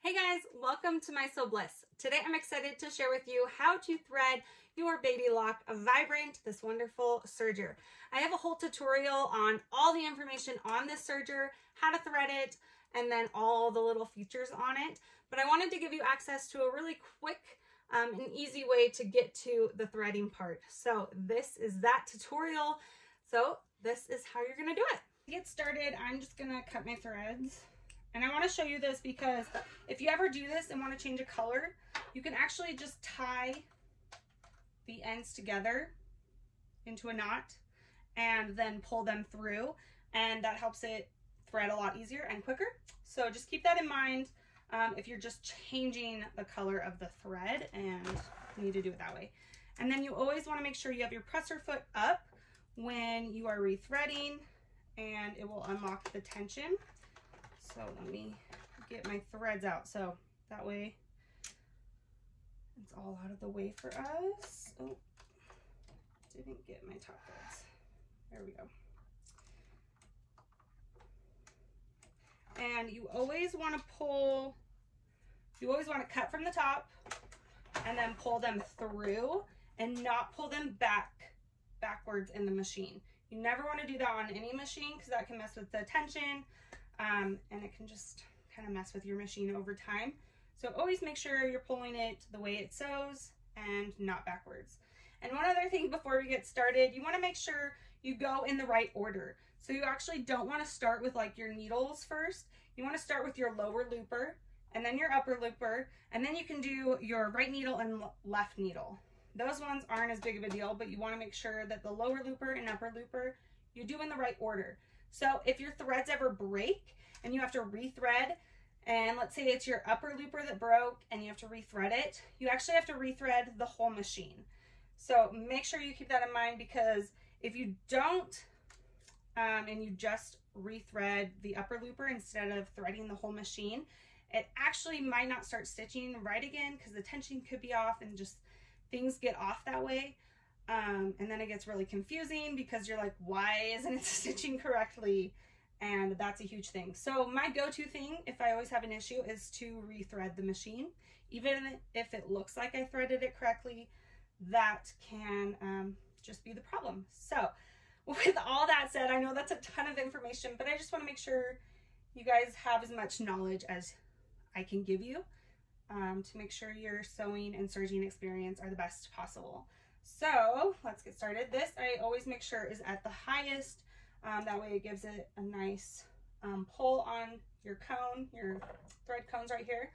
Hey guys, welcome to My Sew Bliss. Today I'm excited to share with you how to thread your Baby Lock Vibrant, this wonderful serger. I have a whole tutorial on all the information on this serger, how to thread it, and then all the little features on it. But I wanted to give you access to a really quick and easy way to get to the threading part. So this is that tutorial. So this is how you're gonna do it. To get started, I'm just gonna cut my threads. And I want to show you this because if you ever do this and want to change a color, you can actually just tie the ends together into a knot and then pull them through, and that helps it thread a lot easier and quicker. So just keep that in mind if you're just changing the color of the thread and need to do it that way. And then you always want to make sure you have your presser foot up when you are rethreading, and it will unlock the tension. So let me get my threads out so that way it's all out of the way for us. Oh, didn't get my top threads. There we go. And you always want to cut from the top and then pull them through and not pull them backwards in the machine. You never want to do that on any machine because that can mess with the tension. And it can just kind of mess with your machine over time. So always make sure you're pulling it the way it sews and not backwards. And one other thing before we get started, you want to make sure you go in the right order. So you actually don't want to start with like your needles first. You want to start with your lower looper and then your upper looper, and then you can do your right needle and left needle. Those ones aren't as big of a deal, but you want to make sure that the lower looper and upper looper you do in the right order. So if your threads ever break and you have to rethread, and let's say it's your upper looper that broke and you have to rethread it, you actually have to rethread the whole machine. So make sure you keep that in mind, because if you don't and you just rethread the upper looper instead of threading the whole machine, it actually might not start stitching right again because the tension could be off and just things get off that way. And then it gets really confusing because you're like, why isn't it stitching correctly? And that's a huge thing. So my go-to thing, if I always have an issue, is to rethread the machine. Even if it looks like I threaded it correctly, that can just be the problem. So with all that said, I know that's a ton of information, but I just want to make sure you guys have as much knowledge as I can give you to make sure your sewing and serging experience are the best possible. So let's get started. This I always make sure is at the highest. That way it gives it a nice pull on your cone, your thread cones right here.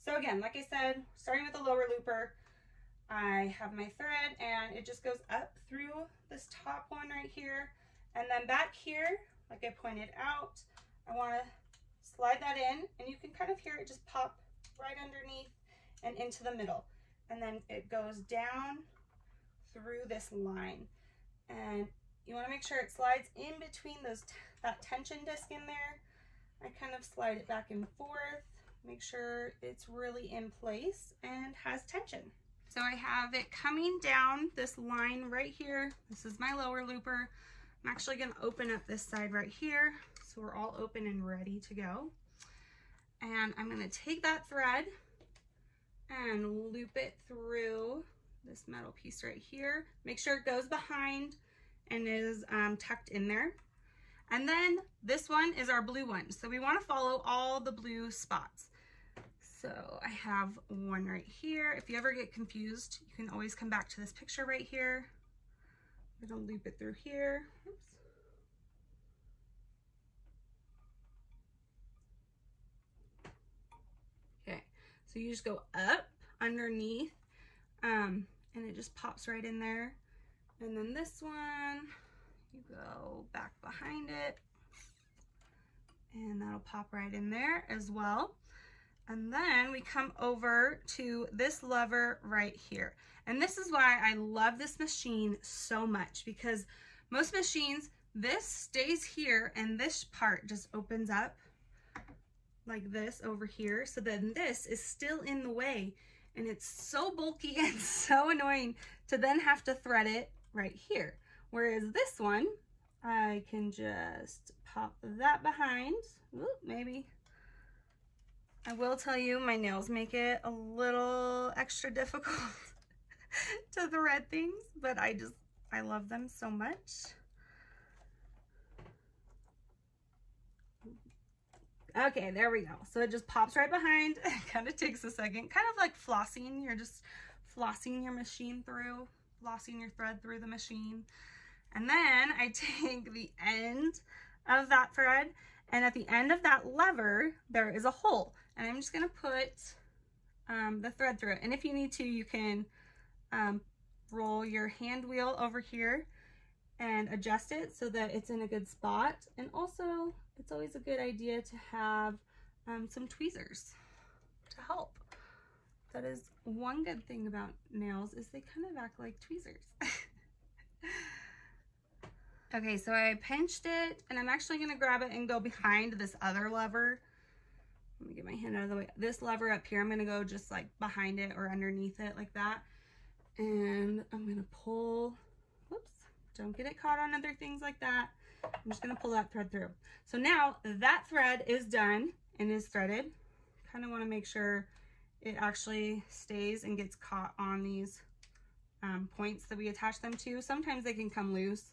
So again, like I said, starting with the lower looper, I have my thread and it just goes up through this top one right here. And then back here, like I pointed out, I want to slide that in, and you can kind of hear it just pop right underneath and into the middle. And then it goes down through this line, and you want to make sure it slides in between that tension disc in there. I kind of slide it back and forth, make sure it's really in place and has tension. So I have it coming down this line right here. This is my lower looper. I'm actually going to open up this side right here so we're all open and ready to go. And I'm going to take that thread and loop it through this metal piece right here. Make sure it goes behind and is tucked in there. And then this one is our blue one. So we want to follow all the blue spots. So I have one right here. If you ever get confused, you can always come back to this picture right here. I'm gonna loop it through here. Oops. Okay, so you just go up underneath and it just pops right in there. And then this one, you go back behind it and that'll pop right in there as well. And then we come over to this lever right here. And this is why I love this machine so much, because most machines, this stays here and this part just opens up like this over here. So then this is still in the way, and it's so bulky and so annoying to then have to thread it right here. Whereas this one, I can just pop that behind. Ooh, maybe I will tell you, my nails make it a little extra difficult to thread things, but I love them so much. Okay, there we go. So it just pops right behind. It kind of takes a second, kind of like flossing. You're just flossing your machine through, flossing your thread through the machine. And then I take the end of that thread, and at the end of that lever, there is a hole. And I'm just gonna put the thread through it. And if you need to, you can roll your hand wheel over here and adjust it so that it's in a good spot. And also, it's always a good idea to have some tweezers to help. That is one good thing about nails, is they kind of act like tweezers. Okay, so I pinched it, and I'm actually gonna grab it and go behind this other lever. Let me get my hand out of the way. This lever up here, I'm gonna go just like behind it or underneath it like that. And I'm gonna pull, whoops, don't get it caught on other things like that. I'm just gonna pull that thread through. So now that thread is done and is threaded. Kind of wanna make sure it actually stays and gets caught on these points that we attach them to. Sometimes they can come loose.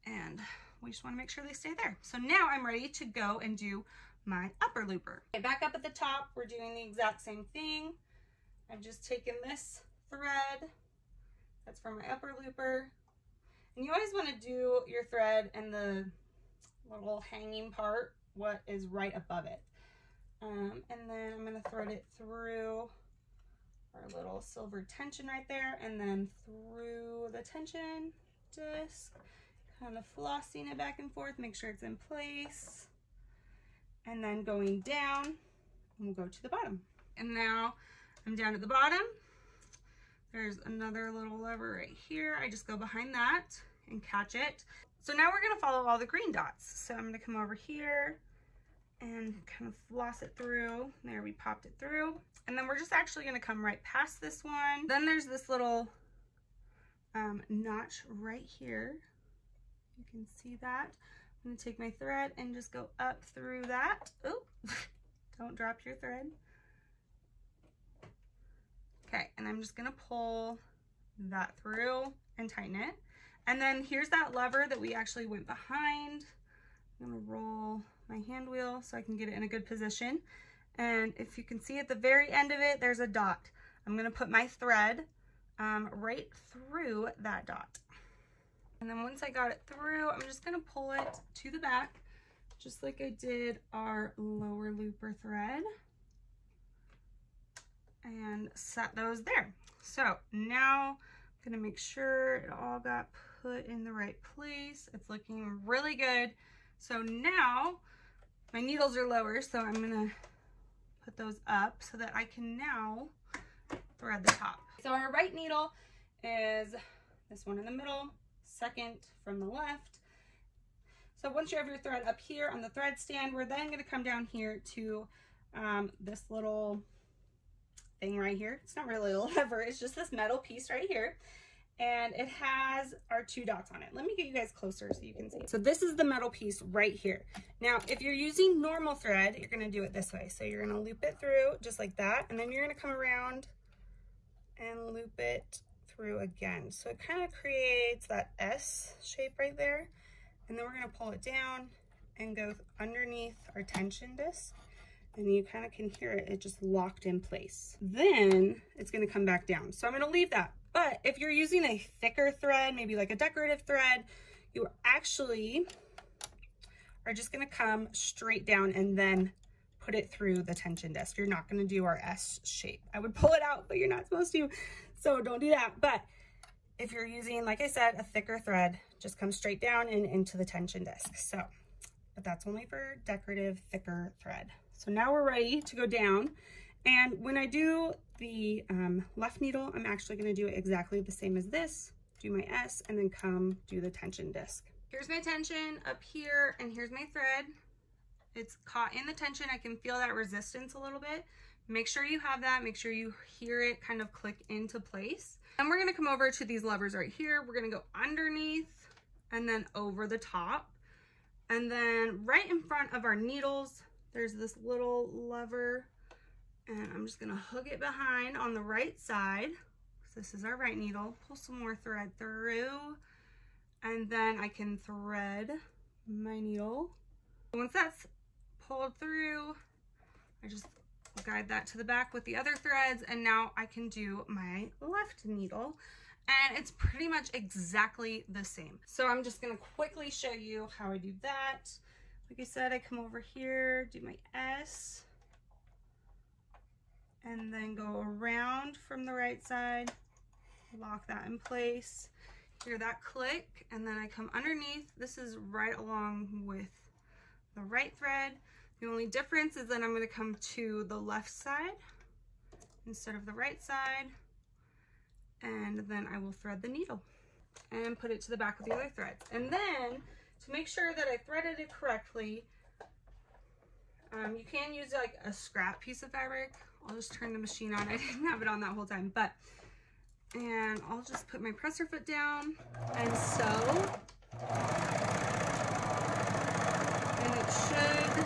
And we just want to make sure they stay there. So now I'm ready to go and do my upper looper. Okay, back up at the top, we're doing the exact same thing. I've just taken this thread, that's for my upper looper. And you always want to do your thread in the little hanging part, what is right above it. And then I'm going to thread it through our little silver tension right there, and then through the tension disc, kind of flossing it back and forth, make sure it's in place, and then going down, and we'll go to the bottom. And now I'm down at the bottom. There's another little lever right here. I just go behind that and catch it. So now we're gonna follow all the green dots. So I'm gonna come over here and kind of floss it through. There, we popped it through. And then we're just actually gonna come right past this one. Then there's this little notch right here. You can see that. I'm gonna take my thread and just go up through that. Oh, don't drop your thread. Okay, and I'm just gonna pull that through and tighten it. And then here's that lever that we actually went behind. I'm gonna roll my hand wheel so I can get it in a good position. And if you can see at the very end of it, there's a dot. I'm gonna put my thread right through that dot. And then once I got it through, I'm just gonna pull it to the back, just like I did our lower looper thread, and set those there. So now I'm gonna make sure it all got put in the right place. It's looking really good. So now my needles are lower, so I'm gonna put those up so that I can now thread the top. So our right needle is this one in the middle, second from the left. So once you have your thread up here on the thread stand, we're then gonna come down here to this little thing right here. It's not really a lever, it's just this metal piece right here. And it has our 2 dots on it. Let me get you guys closer so you can see. So this is the metal piece right here. Now, if you're using normal thread, you're gonna do it this way. So you're gonna loop it through just like that, and then you're gonna come around and loop it through again. So it kind of creates that S shape right there. And then we're gonna pull it down and go underneath our tension disc. And you kind of can hear it, it just locked in place. Then it's gonna come back down. So I'm gonna leave that. But if you're using a thicker thread, maybe like a decorative thread, you actually are just gonna come straight down and then put it through the tension disc. You're not gonna do our S shape. I would pull it out, but you're not supposed to, so don't do that. But if you're using, like I said, a thicker thread, just come straight down and into the tension disc. So, but that's only for decorative, thicker thread. So now we're ready to go down. And when I do the left needle, I'm actually gonna do it exactly the same as this, do my S, and then come do the tension disc. Here's my tension up here, and here's my thread. It's caught in the tension. I can feel that resistance a little bit. Make sure you have that. Make sure you hear it kind of click into place. And we're gonna come over to these levers right here. We're gonna go underneath and then over the top. And then right in front of our needles, there's this little lever, and I'm just gonna hook it behind on the right side. So this is our right needle. Pull some more thread through, and then I can thread my needle. Once that's pulled through, I just guide that to the back with the other threads, and now I can do my left needle, and it's pretty much exactly the same. So I'm just gonna quickly show you how I do that. Like I said, I come over here, do my S, and then go around from the right side, lock that in place, hear that click, and then I come underneath. This is right along with the right thread. The only difference is that I'm going to come to the left side instead of the right side, and then I will thread the needle and put it to the back of the other threads. And then to make sure that I threaded it correctly, you can use like a scrap piece of fabric. I'll just turn the machine on. I didn't have it on that whole time, and I'll just put my presser foot down and sew. And it should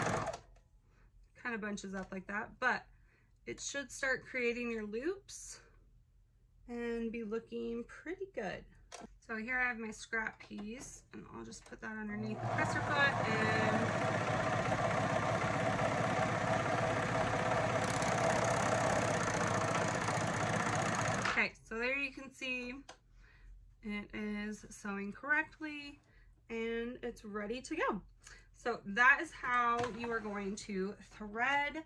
kind of bunches up like that, but it should start creating your loops and be looking pretty good. So here I have my scrap piece, and I'll just put that underneath the presser foot and okay, so there you can see it is sewing correctly and it's ready to go. So that is how you are going to thread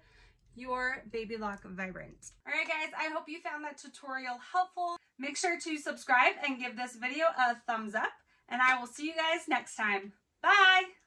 your Baby Lock Vibrant. All right, guys, I hope you found that tutorial helpful. Make sure to subscribe and give this video a thumbs up, and I will see you guys next time. Bye!